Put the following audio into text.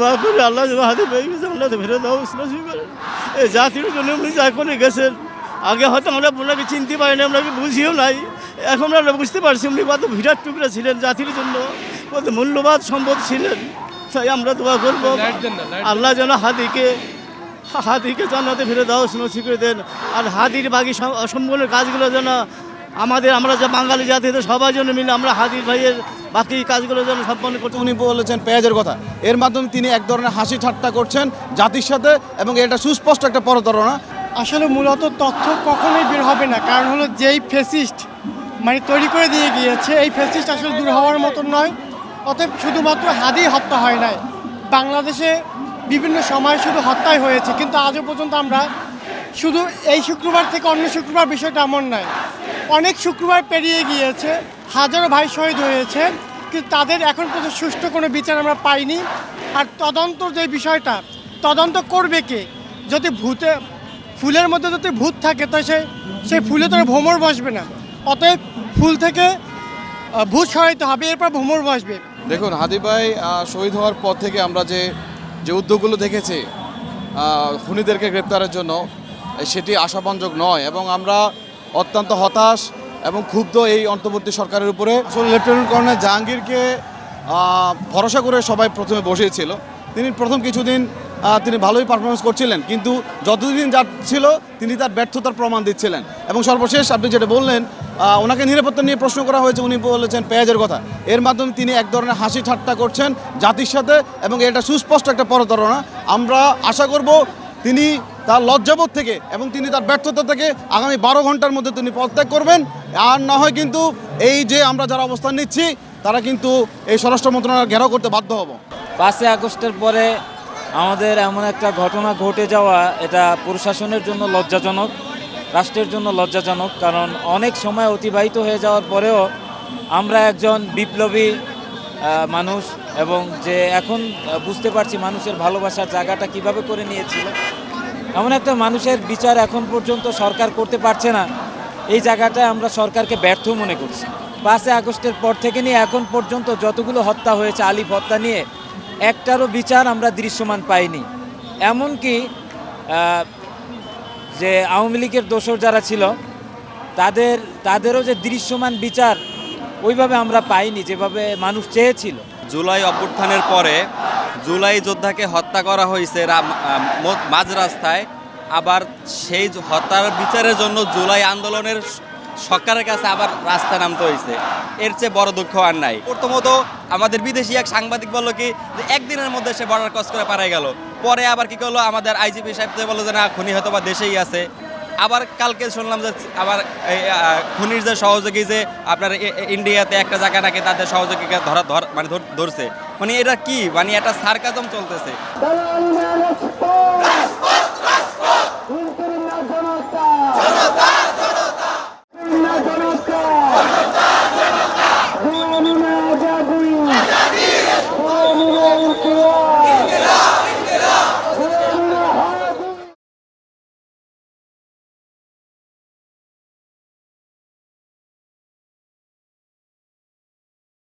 দোয়া করি আল্লাহ যেন হাতে পেয়ে গেছে, আল্লাহ ফেরত দাও নসিব করেন। এই জাতির জন্য উনি যা করে গেছেন, আগে হয়তো আমরা ওনাকে চিনতে পারিনি, আপনাকে বুঝিও নাই, এখন আমরা বুঝতে পারছি উনি কত বিরাট টুকরা ছিলেন, জাতির জন্য কত মূল্যবান সম্পদ ছিলেন। তাই আমরা দোয়া করবো আল্লাহ যেন হাদিকে জান্নাতে ফিরে দাও নসিব করে দেন। আর হাদির বাকি সম্পূর্ণ কাজগুলো যেন আমরা যে বাঙালি জাতি সবাই জন্য মিলে আমরা হাদির ভাইয়ের বাকি কাজগুলো যেন সম্পন্ন করতে। উনি বলেছেন পেঁয়াজের কথা, এর মাধ্যমে তিনি এক ধরনের হাসি ঠাট্টা করছেন জাতির সাথে, এবং এটা সুস্পষ্ট একটা প্রতারণা। আসলে মূলত তথ্য কখনোই বের হবে না, কারণ হলো যেই ফেসিস্ট মানে তৈরি করে দিয়ে গিয়েছে, এই ফেসিস্ট আসলে দূর হওয়ার মতো নয়। অতএব শুধুমাত্র হাদি হত্যা হয় নাই, বাংলাদেশে বিভিন্ন সময় শুধু হত্যাই হয়েছে, কিন্তু আজও পর্যন্ত আমরা শুধু এই শুক্রবার থেকে অন্য শুক্রবার বিষয়টা এমন নয়, অনেক শুক্রবার পেরিয়ে গিয়েছে, হাজারো ভাই শহীদ হয়েছে, কিন্তু তাদের এখন পর্যন্ত সুষ্ঠু কোনো বিচার আমরা পাইনি। আর তদন্ত যে বিষয়টা, তদন্ত করবে কে? যদি ফুলের মধ্যে যদি ভূত থাকে, তো সেই ফুলে তো ভ্রমর বসবে না। অতএব ফুল থেকে ভূত সরাইতে হবে, এরপর ভ্রমর বসবে। দেখুন, হাদি ভাই শহীদ হওয়ার পর থেকে আমরা যে উদ্যোগগুলো দেখেছি খুনিদেরকে গ্রেপ্তারের জন্য, সেটি আশাব্যঞ্জক নয়, এবং আমরা অত্যন্ত হতাশ এবং ক্ষুব্ধ এই অন্তর্বর্তী সরকারের উপরে। আসলে লেফটেন্যান্ট কর্নেল জাহাঙ্গীরকে ভরসা করে সবাই প্রথমে বসিয়েছিল। তিনি প্রথম কিছুদিন তিনি ভালোই পারফরমেন্স করছিলেন, কিন্তু যতদিন যাচ্ছিল তিনি তার ব্যর্থতার প্রমাণ দিচ্ছিলেন। এবং সর্বশেষ আপনি যেটা বললেন, ওনাকে নিরাপত্তা নিয়ে প্রশ্ন করা হয়েছে, উনি বলেছেন পেঁয়াজের কথা, এর মাধ্যমে তিনি এক ধরনের হাসি ঠাট্টা করছেন জাতির সাথে, এবং এটা সুস্পষ্ট একটা প্রতারণা। আমরা আশা করব তিনি তার লজ্জাবোধ থেকে এবং তিনি তার ব্যর্থতা থেকে আগামী 12 ঘন্টার মধ্যে তিনি পদত্যাগ করবেন। আর না হয় কিন্তু এই যে আমরা যারা অবস্থান নিচ্ছি, তারা কিন্তু এই স্বরাষ্ট্র মন্ত্রণালয় ঘেরাও করতে বাধ্য হব। 5 আগস্টের পরে আমাদের এমন একটা ঘটনা ঘটে যাওয়া, এটা প্রশাসনের জন্য লজ্জাজনক, রাষ্ট্রের জন্য লজ্জাজনক। কারণ অনেক সময় অতিবাহিত হয়ে যাওয়ার পরেও আমরা একজন বিপ্লবী মানুষ, এবং যে এখন বুঝতে পারছি মানুষের ভালোবাসার জায়গাটা কিভাবে করে নিয়েছিল, এমন একটা মানুষের বিচার এখন পর্যন্ত সরকার করতে পারছে না। এই জায়গাটায় আমরা সরকারকে ব্যর্থ মনে করছি। 5 আগস্টের পর থেকে নিয়ে এখন পর্যন্ত যতগুলো হত্যা হয়েছে, আলিফ হত্যা নিয়ে একটারও বিচার আমরা দৃশ্যমান পাইনি। এমনকি যে আওয়ামী লীগের দোসর যারা ছিল, তাদেরও যে দৃশ্যমান বিচার ওইভাবে আমরা পাইনি, যেভাবে মানুষ চেয়েছিল। জুলাই অভ্যুত্থানের পরে জুলাই যোদ্ধাকে হত্যা করা হয়েছে মাঝ রাস্তায়, আবার সেই হত্যার বিচারের জন্য জুলাই আন্দোলনের সরকারের কাছে আবার রাস্তায় নামতে হয়েছে। এর চেয়ে বড় দুঃখ আর নাই। প্রথমত আমাদের বিদেশি এক সাংবাদিক বললো কি যে একদিনের মধ্যে সে বর্ডার ক্রস করে পালিয়ে গেল। পরে আবার কি করলো, আমাদের আইজিপি সাহেব বললো যে না, খুনি হয়তো বা দেশেই আছে। আবার কালকে শুনলাম যে আবার খুনির যে সহযোগী যে আপনার ইন্ডিয়াতে একটা জায়গা নাকি তাদের সহযোগীকে ধরছে। মানে এটা কি, মানে একটা সার্কাজম চলতেছে।